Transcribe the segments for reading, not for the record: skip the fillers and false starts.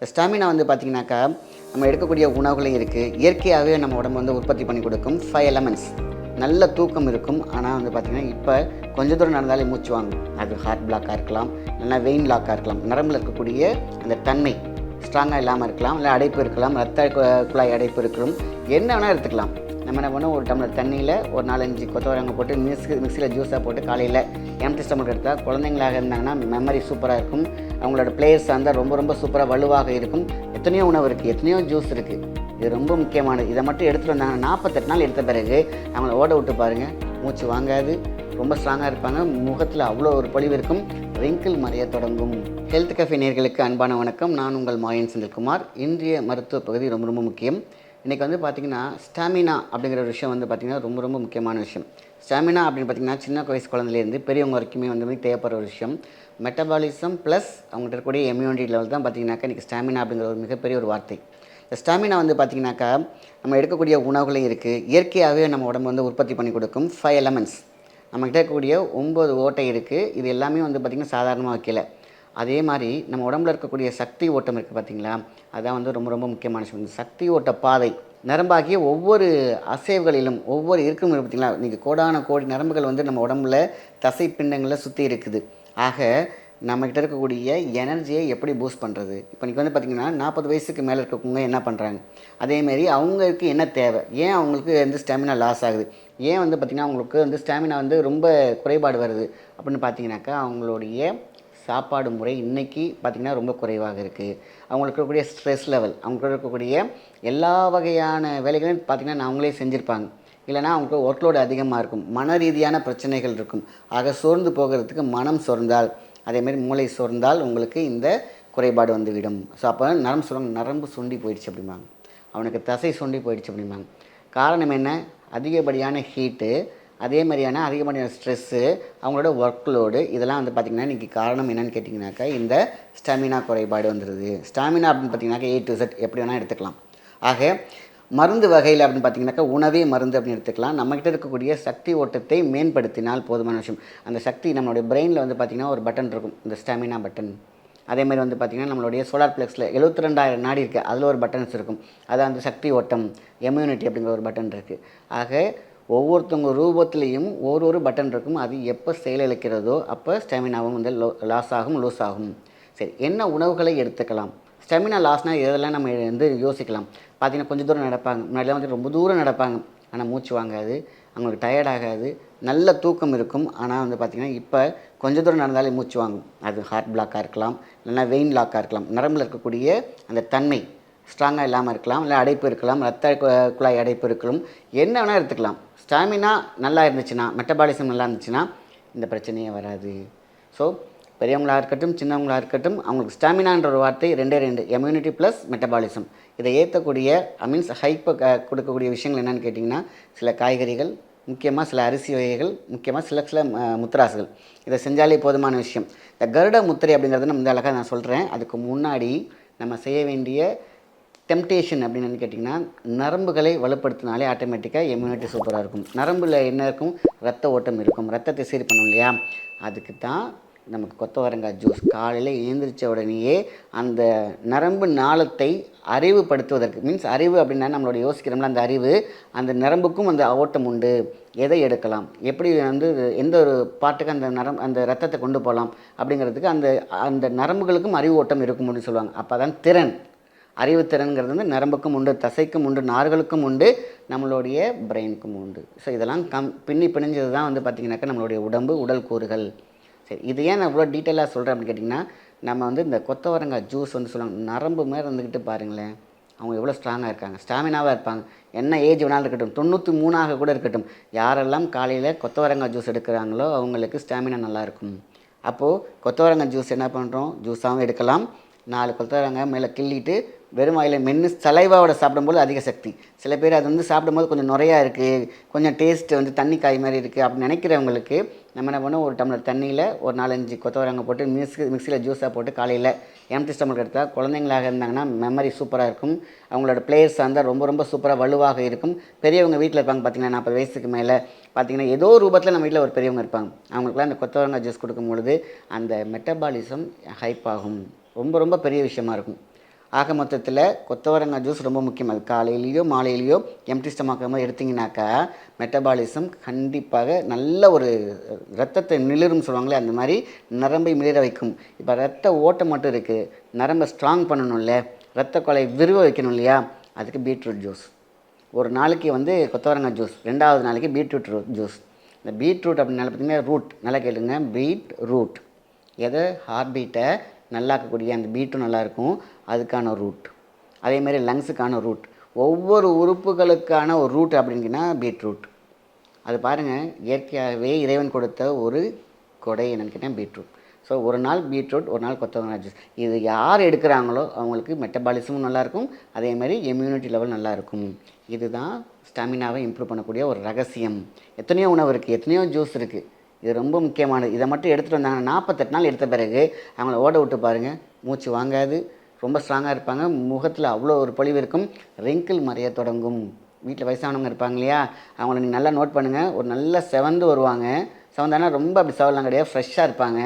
Stamina வந்து பார்த்திங்கனாக்கா நம்ம எடுக்கக்கூடிய உணவுகளும் இருக்குது. இயற்கையாகவே நம்ம உடம்பு வந்து உற்பத்தி பண்ணி கொடுக்கும் 5 எலமெண்ட்ஸ். நல்ல தூக்கம் இருக்கும். ஆனால் வந்து பார்த்திங்கன்னா இப்போ கொஞ்சம் தூரம் நடந்தாலே மூச்சு வாங்கும். அது ஹார்ட் பிளாக்காக இருக்கலாம், இல்லைனா வெயின் லாக்காக இருக்கலாம். நரம்பில் இருக்கக்கூடிய அந்த தன்மை ஸ்ட்ராங்காக இல்லாமல் இருக்கலாம், இல்லை அடைப்பு இருக்கலாம், ரத்த குழாய் அடைப்பு இருக்கலாம், என்ன வேணால் எடுத்துக்கலாம். நம்ம என்ன பண்ணோம், ஒரு டம்ளர் தண்ணியில் ஒரு 4-5 கொத்தவரங்காய் போட்டு மிக்சியில் ஜூஸாக போட்டு காலையில் எம்டி ஸ்டமக் எடுத்தால் குழந்தைங்களாக இருந்தாங்கன்னா மெமரி சூப்பராக இருக்கும். அவங்களோட பிளேயர்ஸாக இருந்தால் ரொம்ப ரொம்ப சூப்பராக வலுவாக இருக்கும். எத்தனையோ உணவு இருக்குது, எத்தனையோ ஜூஸ் இருக்குது. இது ரொம்ப முக்கியமானது. இதை மட்டும் எடுத்துகிட்டு வந்தாங்கன்னா 48 நாள் எடுத்த பிறகு அவங்கள ஓட விட்டு பாருங்கள், மூச்சு வாங்காது, ரொம்ப ஸ்ட்ராங்காக இருப்பாங்க. முகத்தில் அவ்வளோ ஒரு பொலிவு இருக்கும், ரிங்கிள் மறைய தொடங்கும். ஹெல்த் கஃபே நேயர்களுக்கு அன்பான வணக்கம். நான் உங்கள் மாயன் செந்தில்குமார். இன்றைய மருத்துவ பகுதி ரொம்ப ரொம்ப முக்கியம். இன்றைக்கி வந்து பார்த்திங்கன்னா ஸ்டாமினா அப்படிங்கிற ஒரு விஷயம் வந்து பார்த்திங்கன்னா ரொம்ப ரொம்ப முக்கியமான விஷயம். ஸ்டாமினா அப்படின்னு பார்த்திங்கன்னா சின்ன வயசு குழந்தைலேருந்து பெரியவங்க வரைக்குமே வந்து தேவைப்படுற ஒரு விஷயம். மெட்டபாலிசம் ப்ளஸ் அவங்கள்ட்ட இருக்கக்கூடிய இம்யூனிட்டி லெவல் தான் பார்த்திங்கனாக்கா இன்றைக்கி ஸ்டாமினா அப்படிங்கிற ஒரு மிகப்பெரிய ஒரு வார்த்தை. இந்த ஸ்டாமினா வந்து பார்த்திங்கனாக்கா நம்ம எடுக்கக்கூடிய உணவுகளும் இருக்குது. இயற்கையாகவே நம்ம உடம்பு வந்து உற்பத்தி பண்ணி கொடுக்கும் 5 எலமெண்ட்ஸ். நம்மகிட்ட இருக்கக்கூடிய 9 ஓட்டை இருக்குது. இது எல்லாமே வந்து பார்த்திங்கன்னா சாதாரணமாக வைக்கல. அதே மாதிரி நம்ம உடம்புல இருக்கக்கூடிய சக்தி ஓட்டம் இருக்குது பார்த்திங்களா, அதுதான் வந்து ரொம்ப ரொம்ப முக்கியமான விஷயம். இந்த சக்தி ஓட்ட பாதை நரம்பாகிய ஒவ்வொரு அசைவுகளிலும் ஒவ்வொரு இருக்கும் பார்த்திங்களா, இன்றைக்கி கோடான கோடி நரம்புகள் வந்து நம்ம உடம்புல தசை பிண்டங்களில் சுற்றி இருக்குது. ஆக நம்மக்கிட்ட இருக்கக்கூடிய எனர்ஜியை எப்படி பூஸ்ட் பண்ணுறது? இப்போ இன்றைக்கி வந்து பார்த்திங்கன்னா 40 வயசுக்கு மேலே இருக்கவங்க என்ன பண்ணுறாங்க, அதேமாரி அவங்களுக்கு என்ன தேவை, ஏன் அவங்களுக்கு வந்து ஸ்டாமினா லாஸ் ஆகுது, ஏன் வந்து பார்த்திங்கன்னா அவங்களுக்கு வந்து ஸ்டாமினா வந்து ரொம்ப குறைபாடு வருது அப்படின்னு பார்த்தீங்கன்னாக்கா அவங்களுடைய சாப்பாடு முறை இன்றைக்கி பார்த்திங்கன்னா ரொம்ப குறைவாக இருக்குது. அவங்களுக்கு இருக்கக்கூடிய ஸ்ட்ரெஸ் லெவல், அவங்களுக்கு இருக்கக்கூடிய எல்லா வகையான வேலைகளையும் பார்த்திங்கன்னா அவங்களே செஞ்சுருப்பாங்க. இல்லைனா அவங்களுக்கு ஒர்க்லோடு அதிகமாக இருக்கும், மன ரீதியான பிரச்சனைகள் இருக்கும். ஆக சோர்ந்து போகிறதுக்கு மனம் சோர்ந்தால், அதேமாரி மூளை சோர்ந்தால் உங்களுக்கு இந்த குறைபாடு வந்துவிடும். ஸோ அப்போ நரம்பு சுண்டி போயிடுச்சு அப்படிம்பாங்க, அவனுக்கு தசை சுண்டி போயிடுச்சு அப்படிம்பாங்க. காரணம் என்ன? அதிகப்படியான ஹீட்டு, அதே மாதிரியான அதிகப்படியான ஸ்ட்ரெஸ்ஸு, அவங்களோட ஒர்க்லோடு, இதெல்லாம் வந்து பார்த்திங்கன்னா இன்றைக்கி காரணம் என்னென்னு கேட்டிங்கனாக்கா இந்த ஸ்டாமினா குறைபாடு வந்துடுது. ஸ்டாமினா அப்படின்னு பார்த்திங்கனாக்கா A to Z எப்படி வேணால் எடுத்துக்கலாம். ஆக மருந்து வகையில் அப்படின்னு பார்த்திங்கனாக்கா உணவே மருந்து அப்படின்னு எடுத்துக்கலாம். நம்மகிட்ட இருக்கக்கூடிய சக்தி ஓட்டத்தை மேம்படுத்தினால் போதுமான விஷயம். அந்த சக்தி நம்மளுடைய பிரெயினில் வந்து பார்த்திங்கன்னா ஒரு பட்டன் இருக்கும், இந்த ஸ்டாமினா பட்டன். அதேமாதிரி வந்து பார்த்திங்கன்னா நம்மளுடைய சோலார் ப்ளெக்ஸில் 72,000 நாடி இருக்குது, அதில் ஒரு பட்டன்ஸ் இருக்கும். அதான் அந்த சக்தி ஓட்டம், இம்யூனிட்டி அப்படிங்கிற ஒரு பட்டன் இருக்குது. ஆக ஒவ்வொருத்தவங்க ரூபத்துலேயும் ஒரு பட்டன் இருக்கும். அது எப்போ செயலிழக்கிறதோ அப்போ ஸ்டாமினாவும் வந்து லாஸ் ஆகும், லூஸ் ஆகும். சரி, என்ன உணவுகளை எடுத்துக்கலாம்? ஸ்டாமினா லாஸ்னால் இதெல்லாம் நம்ம வந்து யோசிக்கலாம். பார்த்திங்கன்னா கொஞ்சம் தூரம் நடப்பாங்க, முன்னாடிலாம் வந்து ரொம்ப தூரம் நடப்பாங்க, ஆனால் மூச்சு வாங்காது, அவங்களுக்கு டயர்ட் ஆகாது, நல்ல தூக்கம் இருக்கும். ஆனால் வந்து பார்த்திங்கன்னா இப்போ கொஞ்சம் தூரம் நடந்தாலே மூச்சு வாங்கும். அது ஹார்ட் பிளாக்காக இருக்கலாம், இல்லைனா வெயின் லாக்காக இருக்கலாம். நரம்பில் இருக்கக்கூடிய அந்த தன்மை ஸ்ட்ராங்காக இல்லாமல் இருக்கலாம், இல்லை அடைப்பு இருக்கலாம், ரத்த குழாய் அடைப்பு இருக்கலாம், என்ன வேணால் எடுத்துக்கலாம். ஸ்டாமினா நல்லா இருந்துச்சுன்னா, மெட்டபாலிசம் நல்லா இருந்துச்சுன்னா இந்த பிரச்சனையே வராது. ஸோ பெரியவங்களாக இருக்கட்டும், சின்னவங்களாக இருக்கட்டும், அவங்களுக்கு ஸ்டாமினான்ற ஒரு வார்த்தை 2 இம்யூனிட்டி ப்ளஸ் மெட்டபாலிசம். இதை ஏற்றக்கூடிய மீன்ஸ் ஹைப்பை கொடுக்கக்கூடிய விஷயங்கள் என்னென்னு கேட்டிங்கன்னா சில காய்கறிகள், முக்கியமாக சில அரிசி வகைகள், முக்கியமாக சில முத்திராசுகள். இதை செஞ்சாலே போதுமான விஷயம். இந்த கருட முத்திரை அப்படிங்கிறத நம்ம இந்த அழகாக நான் சொல்கிறேன். அதுக்கு முன்னாடி நம்ம செய்ய வேண்டிய டெம்டேஷன் அப்படின்னு கேட்டிங்கன்னா நரம்புகளை வலுப்படுத்தினாலே ஆட்டோமேட்டிக்காக இம்யூனிட்டி சூப்பராக இருக்கும். நரம்பில் என்ன இருக்கும்? ரத்த ஓட்டம் இருக்கும், ரத்தத்தை சீர் பண்ணும் இல்லையா? அதுக்கு தான் நமக்கு கொத்தவரங்காய் ஜூஸ். காலையில் எழுந்திரிச்ச உடனேயே அந்த நரம்பு நாளத்தை அறிவுபடுத்துவதற்கு, மீன்ஸ் அறிவு அப்படின்னா நம்மளோட யோசிக்கிறோம்ல, அந்த அறிவு, அந்த நரம்புக்கும் அந்த ஓட்டம் உண்டு. எதை எடுக்கலாம், எப்படி வந்து எந்த ஒரு பாட்டுக்கு அந்த ரத்தத்தை கொண்டு போகலாம் அப்படிங்கிறதுக்கு அந்த நரம்புகளுக்கும் அறிவு ஓட்டம் இருக்கும் அப்படின்னு சொல்லுவாங்க. அப்போ தான் திறன், அறிவுத்திறன்கிறது வந்து நரம்புக்கும் உண்டு, தசைக்கும் உண்டு, நார்களுக்கும் உண்டு, நம்மளுடைய பிரெயினுக்கும் உண்டு. ஸோ இதெல்லாம் பிணிஞ்சது தான் வந்து பார்த்திங்கனாக்கா நம்மளுடைய உடல் கூறுகள். சரி, இது ஏன் நான் இவ்வளோ டீட்டெயிலாக சொல்கிறேன் அப்படின்னு கேட்டிங்கன்னா, நம்ம வந்து இந்த கொத்தவரங்காய் ஜூஸ் வந்து சொல்லுவாங்க, நரம்பு மேலே இருந்துக்கிட்டு பாருங்களேன், அவங்க எவ்வளோ ஸ்ட்ராங்காக இருக்காங்க, ஸ்டாமினாவாக இருப்பாங்க. என்ன ஏஜ் வேணாலும் இருக்கட்டும், 93 கூட இருக்கட்டும், யாரெல்லாம் காலையில் கொத்தவரங்காய் ஜூஸ் எடுக்கிறாங்களோ அவங்களுக்கு ஸ்டாமினா நல்லாயிருக்கும். அப்போது கொத்தவரங்காய் ஜூஸ் என்ன பண்ணுறோம், ஜூஸாகவும் எடுக்கலாம். 4 கொத்தவரங்காய் மேலே கிள்ளிட்டு வெறும் வாயில் மென்று சலைவாவோட சாப்பிடும்போது அதிக சக்தி. சில பேர் அது வந்து சாப்பிடும்போது கொஞ்சம் நுரையாக இருக்குது, கொஞ்சம் டேஸ்ட்டு வந்து தண்ணி காய் மாதிரி இருக்குது அப்படின்னு நினைக்கிறவங்களுக்கு நம்ம என்ன பண்ணோம், ஒரு டம்ளர் தண்ணியில் ஒரு 4-5 கொத்தவரங்காய் போட்டு மிக்சியில் ஜூஸாக போட்டு காலையில் எம்டி ஸ்டமக் எடுத்தால் குழந்தைங்களாக இருந்தாங்கன்னா மெமரி சூப்பராக இருக்கும். அவங்களோட பிளேயர்ஸாக இருந்தால் ரொம்ப ரொம்ப சூப்பராக வலுவாக இருக்கும். பெரியவங்க வீட்டில் இருப்பாங்க பார்த்திங்கன்னா 40 வயசுக்கு மேலே பார்த்திங்கன்னா ஏதோ ரூபத்தில் நம்ம வீட்டில் ஒரு பெரியவங்க இருப்பாங்க. அவங்களுக்குலாம் அந்த கொத்தவரங்காய் ஜூஸ் கொடுக்கும் பொழுது அந்த மெட்டபாலிசம் ஹைப் ஆகும். ரொம்ப ரொம்ப பெரிய விஷயமா இருக்கும். ஆக மொத்தத்தில் கொத்தவரங்காய் ஜூஸ் ரொம்ப முக்கியம். அது காலையிலையோ மாலையிலையோ எம்டி ஸ்டமக்காக எடுத்திங்கனாக்கா மெட்டபாலிசம் கண்டிப்பாக நல்ல ஒரு ரத்தத்தை மிளிரும் சொல்லுவாங்களே, அந்த மாதிரி நரம்பை மிளிர வைக்கும். இப்போ ரத்த ஓட்டம் மட்டும் இருக்குது, நரம்பை ஸ்ட்ராங் பண்ணணும்ல, ரத்த கொலை விரிவ வைக்கணும் இல்லையா, அதுக்கு பீட்ரூட் ஜூஸ். ஒரு நாளைக்கு கொத்தவரங்காய் ஜூஸ், 2வது நாளைக்கு பீட்ரூட் ஜூஸ். இந்த பீட்ரூட் அப்படின்னால பார்த்திங்கன்னா ரூட், நல்லா கேளுங்க, பீட் ரூட். எதை ஹார்ட் பீட்டை நல்லாக்கக்கூடிய அந்த பீட்டும் நல்லாயிருக்கும், அதுக்கான ரூட். அதேமாதிரி லங்ஸுக்கான ரூட், ஒவ்வொரு உறுப்புகளுக்கான ஒரு ரூட் அப்படின்னா பீட்ரூட். அது பாருங்கள், இயற்கையாகவே இறைவன் கொடுத்த ஒரு கொடை என்னென்னு கேட்டால் பீட்ரூட். ஸோ ஒரு நாள் பீட்ரூட், ஒரு நாள் கொத்தவரங்காய் ஜூஸ். இது யார் எடுக்கிறாங்களோ அவங்களுக்கு மெட்டபாலிசமும் நல்லாயிருக்கும், அதேமாதிரி இம்யூனிட்டி லெவல் நல்லாயிருக்கும். இதுதான் ஸ்டாமினாவை இம்ப்ரூவ் பண்ணக்கூடிய ஒரு ரகசியம். எத்தனையோ உணவு இருக்குது, எத்தனையோ ஜூஸ் இருக்குது, இது ரொம்ப முக்கியமானது. இதை மட்டும் எடுத்துகிட்டு வந்தாங்கன்னா 48 நாள் எடுத்த பிறகு அவங்கள ஓட விட்டு பாருங்கள், மூச்சு வாங்காது, ரொம்ப ஸ்ட்ராங்காக இருப்பாங்க, முகத்தில் அவ்வளோ ஒரு பொலிவு இருக்கும், ரிங்கிள் மறைய தொடங்கும். வீட்டில் வயசானவங்க இருப்பாங்க இல்லையா, அவங்கள நீங்கள் நல்லா நோட் பண்ணுங்கள், ஒரு நல்ல செவந்து வருவாங்க. செவந்தானா ரொம்ப அப்படி செவலாம் கிடையாது, ஃப்ரெஷ்ஷாக இருப்பாங்க.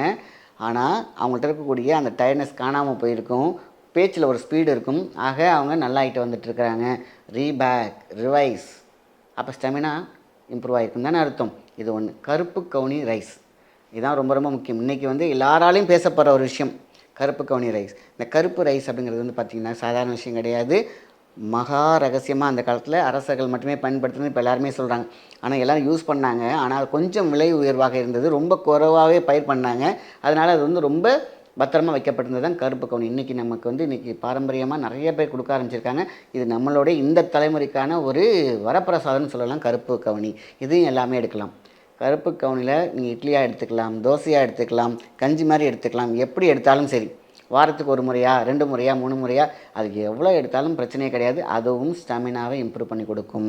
ஆனால் அவங்கள்ட்ட இருக்கக்கூடிய அந்த டயர்ட்னஸ் காணாமல் போயிருக்கும், பேச்சில் ஒரு ஸ்பீடு இருக்கும். ஆக அவங்க நல்லா ஆகிட்டு வந்துட்டுருக்குறாங்க. ரீபேக், ரிவைஸ், அப்போ ஸ்டெமினா இம்ப்ரூவ் ஆகிருக்கும் தானே அர்த்தம். இது ஒன்று. கருப்பு கவுனி ரைஸ், இதுதான் ரொம்ப ரொம்ப முக்கியம். இன்றைக்கி எல்லாராலையும் பேசப்படுற ஒரு விஷயம் கருப்பு கவுனி ரைஸ். இந்த கருப்பு ரைஸ் அப்படிங்கிறது பார்த்திங்கன்னா சாதாரண விஷயம் கிடையாது, மகா ரகசியமாக அந்த காலத்தில் அரசர்கள் மட்டுமே பயன்படுத்துறது இப்போ எல்லாருமே சொல்கிறாங்க. ஆனால் எல்லோரும் யூஸ் பண்ணாங்க, ஆனால் கொஞ்சம் விலை உயர்வாக இருந்தது, ரொம்ப குறைவாகவே பயிர் பண்ணாங்க. அதனால் அது ரொம்ப பத்திரமாக வைக்கப்பட்டிருந்தது தான் கருப்பு கவுனி. இன்றைக்கி நமக்கு இன்றைக்கி பாரம்பரியமாக நிறைய பேர் கொடுக்க ஆரம்பிச்சிருக்காங்க. இது நம்மளுடைய இந்த தலைமுறைக்கான ஒரு வரப்பிரசாதம்னு சொல்லலாம் கருப்பு கவுனி. இதையும் எல்லாமே எடுக்கலாம். கருப்பு கவுனியில் நீங்கள் இட்லியாக எடுத்துக்கலாம், தோசையாக எடுத்துக்கலாம், கஞ்சி மாதிரி எடுத்துக்கலாம், எப்படி எடுத்தாலும் சரி. வாரத்துக்கு 1 முறையா, 2 முறையா, 3 முறையா, அதுக்கு எவ்வளோ எடுத்தாலும் பிரச்சனையே கிடையாது. அதுவும் ஸ்டாமினாவை இம்ப்ரூவ் பண்ணி கொடுக்கும்.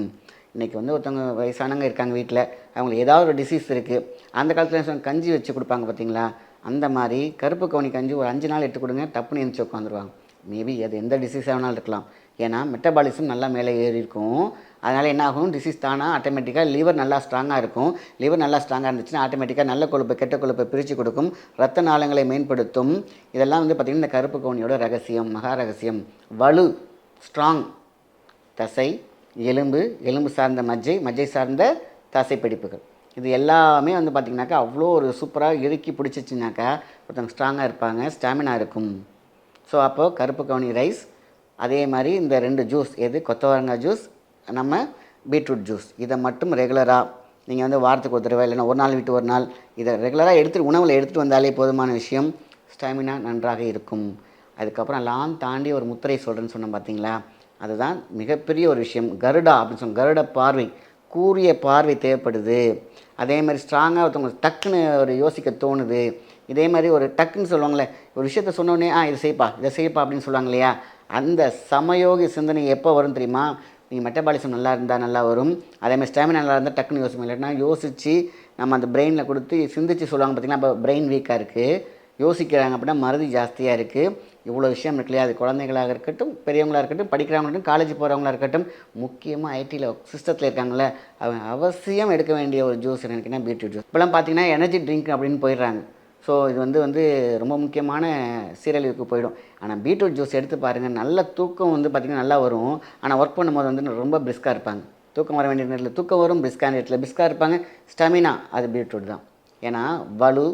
இன்றைக்கி ஒருத்தவங்க வயசானவங்க இருக்காங்க வீட்டில், அவங்களுக்கு ஏதாவது ஒரு டிசீஸ் இருக்குது. அந்த காலத்தில் கஞ்சி வச்சு கொடுப்பாங்க பார்த்தீங்களா, அந்த மாதிரி கருப்பு கவுனி கஞ்சி ஒரு 5 நாள் எடுத்து கொடுங்க, டப்புன்னு எழுந்துச்சு உட்காந்துருவாங்க. மேபி அது எந்த டிசீஸாக வேணாலும் இருக்கலாம். ஏன்னா மெட்டபாலிசம் நல்லா மேலே ஏறி இருக்கும். அதனால் என்ன ஆகும், டிசீஸ் தானாக ஆட்டோமேட்டிக்காக லிவர் நல்லா ஸ்ட்ராங்காக இருக்கும். லிவர் நல்லா ஸ்ட்ராங்காக இருந்துச்சுன்னா ஆட்டோமேட்டிக்காக நல்ல கொழுப்பை கெட்ட கொழுப்பை பிரித்து கொடுக்கும், ரத்த நாளங்களை மேம்படுத்தும். இதெல்லாம் பார்த்திங்கன்னா இந்த கருப்பு கவுனியோட ரகசியம், மகா ரகசியம். வலு, ஸ்ட்ராங், தசை, எலும்பு, எலும்பு சார்ந்த மஜ்ஜை, மஜ்ஜை சார்ந்த தசை பிடிப்புகள், இது எல்லாமே பார்த்திங்கனாக்கா அவ்வளோ ஒரு சூப்பராக இறுக்கி பிடிச்சிச்சினாக்கா ஒருத்தவங்க ஸ்ட்ராங்காக இருப்பாங்க, ஸ்டாமினா இருக்கும். ஸோ அப்போது கருப்பு கவுனி ரைஸ், அதே மாதிரி இந்த 2 ஜூஸ், எது கொத்தவரங்காய் ஜூஸ், நம்ம பீட்ரூட் ஜூஸ், இதை மட்டும் ரெகுலராக நீங்கள் வாரத்துக்கு ஒரு தடவை இல்லைன்னா ஒரு நாள் விட்டு ஒரு நாள் இதை ரெகுலராக உணவில் எடுத்துகிட்டு வந்தாலே போதுமான விஷயம். ஸ்டாமினா நன்றாக இருக்கும். அதுக்கப்புறம் எல்லாம் தாண்டி ஒரு முத்திரை சொல்கிறேன்னு சொன்னோம் பார்த்தீங்களா, அதுதான் மிகப்பெரிய ஒரு விஷயம். கருடா அப்படின்னு சொன்ன கருட பார்வை, கூரிய பார்வை தேவைப்படுது. அதே மாதிரி ஸ்ட்ராங்காக ஒருத்தவங்க டக்குன்னு ஒரு யோசிக்க தோணுது. இதே மாதிரி ஒரு டக்குன்னு சொல்லுவாங்களே, ஒரு விஷயத்த சொன்னோடனே இதை செய்யப்பா அப்படின்னு சொல்லுவாங்க இல்லையா, அந்த சமயோகி சிந்தனை எப்போ வரும் தெரியுமா, நீங்கள் மெட்டபாலிசம் நல்லா இருந்தால் நல்லா வரும். அதேமாதிரி ஸ்டாமினா நல்லா இருந்தால் டக்குன்னு யோசிப்போம். இல்லைன்னா யோசித்து நம்ம அந்த பிரெயினில் கொடுத்து சிந்திச்சு சொல்லுவாங்க பார்த்திங்கன்னா, இப்போ பிரெயின் வீக்காக இருக்குது, யோசிக்கிறாங்க அப்படின்னா மறதி ஜாஸ்தியாக இருக்குது. இவ்வளோ விஷயம் இருக்கு இல்லையா, அது குழந்தைகளாக இருக்கட்டும், பெரியவங்களாக இருக்கட்டும், படிக்கிறவங்களாக இருக்கட்டும், காலேஜ் போகிறவங்களாக இருக்கட்டும், முக்கியமாக ஐடியில் சிஸ்டத்தில் இருக்காங்களே, அவங்க அவசியம் எடுக்க வேண்டிய ஒரு ஜூஸ் என்னென்னா பீட்ரூட் ஜூஸ். இப்போலாம் பார்த்திங்கன்னா எனர்ஜி ட்ரிங்க் அப்படின்னு போயிடுறாங்க. ஸோ இது ரொம்ப முக்கியமான சீரழிவுக்கு போயிடும். ஆனால் பீட்ரூட் ஜூஸ் எடுத்து பாருங்கள், நல்ல தூக்கம் பார்த்திங்கன்னா நல்லா வரும். ஆனால் ஒர்க் பண்ணும்போது ரொம்ப பிரிஸ்காக இருப்பாங்க. தூக்கம் வர வேண்டிய நேரத்தில் தூக்கம் வரும், பிரிஸ்கான நேரத்தில் பிரிஸ்காக இருப்பாங்க. ஸ்டெமினா அது பீட்ரூட் தான். ஏன்னா வலு,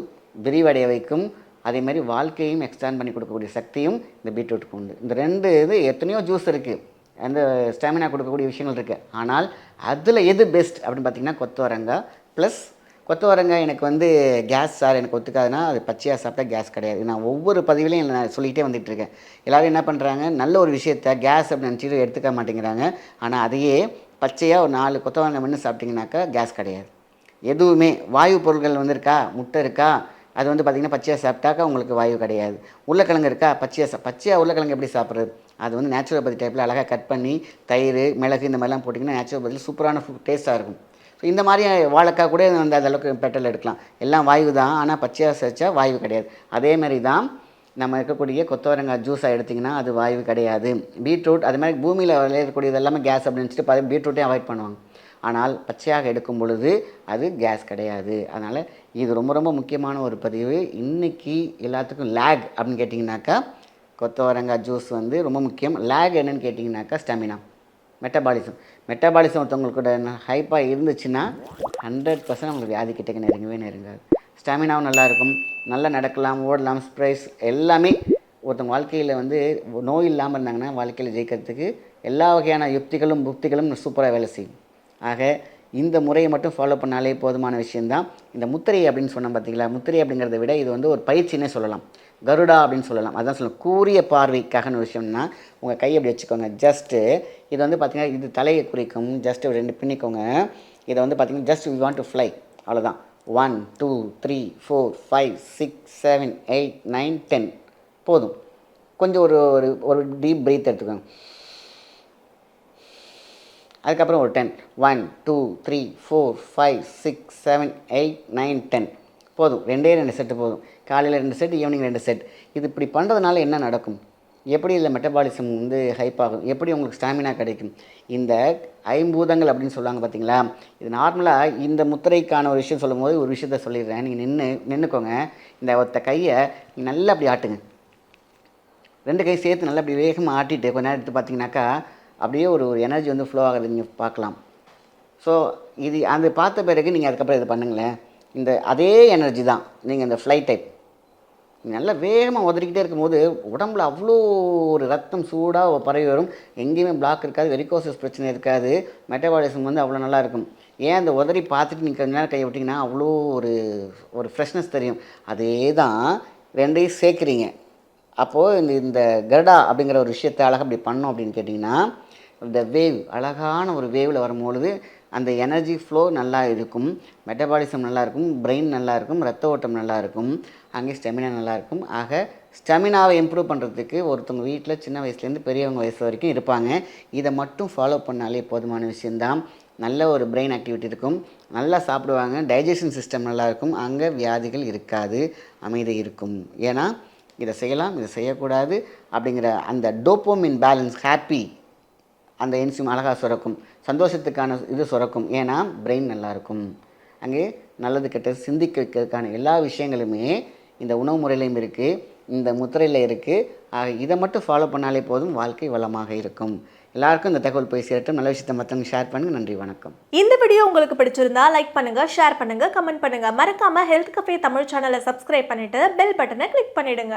விரிவடைய வைக்கும், அதேமாதிரி வாழ்க்கையும் எக்ஸ்டாண்ட் பண்ணி கொடுக்கக்கூடிய சக்தியும் இந்த பீட்ரூட்டுக்கு உண்டு. இந்த 2 எத்தனையோ ஜூஸ் இருக்குது, அந்த ஸ்டாமினா கொடுக்கக்கூடிய விஷயங்கள் இருக்குது. ஆனால் அதில் எது பெஸ்ட் அப்படின்னு பார்த்திங்கன்னா கொத்தவரங்காய் ப்ளஸ் கொத்தவரங்காய். எனக்கு கேஸ் சார் எனக்கு ஒத்துக்காதுன்னா அது பச்சையாக சாப்பிட்டா கேஸ் கிடையாது. நான் ஒவ்வொரு பதிவிலையும் நான் சொல்லிகிட்டே வந்துட்டுருக்கேன். எல்லோரும் என்ன பண்ணுறாங்க, நல்ல ஒரு விஷயத்த கேஸ் அப்படின்னு நினச்சிட்டு எடுத்துக்க மாட்டேங்கிறாங்க. ஆனால் அதையே பச்சையாக ஒரு 4 கொத்தவரங்காய் மண்ணு சாப்பிட்டிங்கனாக்கா கேஸ் கிடையாது. எதுவுமே வாயு பொருட்கள் இருக்கா, முட்டை இருக்கா, அது பார்த்திங்கன்னா பச்சையாக சாப்பிட்டாக்கா உங்களுக்கு வாயு கிடையாது. உருளைக்கிழங்கு இருக்கா, பச்சையாக உருளைக்கிழங்கு எப்படி சாப்பிட்றது, அது நேச்சுரோபதி டைப்பில் அழகாக கட் பண்ணி தயிர், மிளகு இந்த மாதிரிலாம் போட்டிங்கன்னா நேச்சுரோபதியில் சூப்பரான டேஸ்ட்டாக இருக்கும். ஸோ இந்த மாதிரி வாழைக்காய் கூட அந்த அளவுக்கு பெட்ரோல் எடுக்கலாம். எல்லாம் வாயு தான், ஆனால் பச்சையாக சேர்த்தா வாயு கிடையாது. அதேமாதிரி தான் நம்ம இருக்கக்கூடிய கொத்தவரங்காய் ஜூஸாக எடுத்திங்கன்னா அது வாயு கிடையாது. பீட்ரூட் அது மாதிரி பூமியில் விளையக்கூடியது எல்லாமே கேஸ் அப்படின்னு நினச்சிட்டு பீட்ரூட்டே அவாய்ட் பண்ணுவாங்க. ஆனால் பச்சையாக எடுக்கும் பொழுது அது கேஸ் கிடையாது. அதனால் இது ரொம்ப ரொம்ப முக்கியமான ஒரு பதிவு. இன்றைக்கி எல்லாத்துக்கும் லேக் அப்படின்னு கேட்டிங்கனாக்கா கொத்தவரங்காய் ஜூஸ் வந்து ரொம்ப முக்கியம். லேக் என்னன்னு கேட்டிங்கனாக்கா ஸ்டாமினா, மெட்டபாலிசம் ஒருத்தவங்களுக்கு கூட ஹைப்பாக இருந்துச்சுன்னா 100% உங்களுக்கு வியாதி கிட்டக்க நெருங்காது. ஸ்டாமினாவும் நல்லாயிருக்கும், நல்லா நடக்கலாம், ஓடலாம், ஸ்ப்ரைஸ் எல்லாமே. ஒருத்தவங்க வாழ்க்கையில் வந்து நோய் இல்லாமல் இருந்தாங்கன்னா வாழ்க்கையில் ஜெயிக்கிறதுக்கு எல்லா வகையான யுக்திகளும் புக்திகளும் சூப்பராக வேலை செய்யும். ஆக இந்த முறையை மட்டும் ஃபாலோ பண்ணாலே போதுமான விஷயந்தான். இந்த முத்திரை அப்படின்னு சொன்னோம் பார்த்தீங்களா, முத்திரை அப்படிங்கிறத விட இது வந்து ஒரு பயிற்சின்னே சொல்லலாம். கருடா அப்படின்னு சொல்லலாம். அதான் சொல்லலாம் கூரிய பார்வைக்காகன விஷயம்னா உங்கள் கையை அப்படி வச்சுக்கோங்க. ஜஸ்ட்டு இது வந்து பார்த்திங்கன்னா இது தலையை குறிக்கும். ஜஸ்ட்டு 2 பின்னிக்கோங்க. இதை வந்து பார்த்திங்கன்னா just we want to fly, அவ்வளோதான். 1 2 3 4 5 6 7 8 9 10 போதும். கொஞ்சம் ஒரு ஒரு ஒரு டீப் பிரீத் எடுத்துக்கோங்க. அதுக்கப்புறம் ஒரு 10 1 2 3 4 5 6 7 8 9 10 போதும். 2 செட்டு போதும். காலையில் 2 செட், ஈவினிங் 2 செட். இது இப்படி பண்ணுறதுனால என்ன நடக்கும், எப்படி இதில் மெட்டபாலிசம் வந்து ஹைப் ஆகும், எப்படி உங்களுக்கு ஸ்டாமினா கிடைக்கும், இந்த ஐம்பூதங்கள் அப்படின்னு சொல்லுவாங்க பார்த்தீங்களா. இது நார்மலாக இந்த முத்திரைக்கான ஒரு விஷயம் சொல்லும் போது ஒரு விஷயத்த சொல்லிடுறேன். நீங்கள் நின்றுக்கோங்க. இந்த ஒருத்த கையை நல்லா அப்படி ஆட்டுங்க. 2 கை சேர்த்து நல்லா அப்படி வேகமாக ஆட்டிட்டு கொஞ்ச நேரம் எடுத்து பார்த்தீங்கன்னாக்கா அப்படியே ஒரு எனர்ஜி வந்து ஃப்ளோ ஆகுது நீங்கள் பார்க்கலாம். ஸோ இது அது பார்த்த பிறகு நீங்கள் அதுக்கப்புறம் இது பண்ணுங்களேன். இந்த அதே எனர்ஜி தான் நீங்கள் இந்த ஃப்ளை டைப் நல்லா வேகமாக உதறிக்கிட்டே இருக்கும்போது உடம்புல அவ்வளோ ஒரு ரத்தம் சூடாக பரவி வரும். எங்கேயுமே பிளாக் இருக்காது, வெரிகோசஸ் பிரச்சனை இருக்காது, மெட்டபாலிசம் வந்து அவ்வளோ நல்லா இருக்கும். ஏன் அந்த உதறி பார்த்துட்டு நீங்கள் கொஞ்ச நேரம் கை விட்டிங்கன்னா அவ்வளோ ஒரு ஒரு ஃப்ரெஷ்னஸ் தெரியும். அதே தான் 2ஐயும் சேர்க்குறீங்க. அப்போது இந்த கருடா அப்படிங்கிற ஒரு விஷயத்தை அழகாக அப்படி பண்ணோம் அப்படின்னு கேட்டிங்கன்னா இந்த வேவ் அழகான ஒரு வேவில் வரும்பொழுது அந்த எனர்ஜி ஃப்ளோ நல்லா இருக்கும், மெட்டபாலிசம் நல்லாயிருக்கும், பிரெயின் நல்லாயிருக்கும், ரத்த ஓட்டம் நல்லாயிருக்கும், அங்கே ஸ்டெமினா நல்லாயிருக்கும். ஆக ஸ்டெமினாவை இம்ப்ரூவ் பண்ணுறதுக்கு ஒருத்தவங்க வீட்டில் சின்ன வயசுலேருந்து பெரியவங்க வயசு வரைக்கும் இருப்பாங்க. இதை மட்டும் ஃபாலோ பண்ணாலே போதுமான விஷயந்தான். நல்ல ஒரு பிரெயின் ஆக்டிவிட்டி இருக்கும், நல்லா சாப்பிடுவாங்க, டைஜஷன் சிஸ்டம் நல்லாயிருக்கும், அங்கே வியாதிகள் இருக்காது, அமைதி இருக்கும். ஏன்னா இதை செய்யலாம், இதை செய்யக்கூடாது அப்படிங்கிற அந்த டோப்போமின் பேலன்ஸ், ஹாப்பி அந்த என்சிம் அழகாக சுரக்கும், சந்தோஷத்துக்கான இது சுரக்கும். ஏன்னா பிரெயின் நல்லாயிருக்கும். அங்கே நல்லது கெட்டது சிந்திக்க வைக்கிறதுக்கான எல்லா விஷயங்களுமே இந்த உணவு முறையிலையும் இருக்குது, இந்த முத்திரையில் இருக்குது. ஆக இதை மட்டும் ஃபாலோ பண்ணாலே போதும், வாழ்க்கை வளமாக இருக்கும். எல்லாருக்கும் இந்த தகவல் போய் சேரட்டும். நல்ல விஷயத்தை மற்றவங்க ஷேர் பண்ணுங்கள். நன்றி, வணக்கம். இந்த வீடியோ உங்களுக்கு பிடிச்சிருந்தா லைக் பண்ணுங்கள், ஷேர் பண்ணுங்கள், கமெண்ட் பண்ணுங்கள். மறக்காமல் ஹெல்த் கஃபே தமிழ் சேனலை சப்ஸ்கிரைப் பண்ணிவிட்டு பெல் பட்டனை கிளிக் பண்ணிவிடுங்க.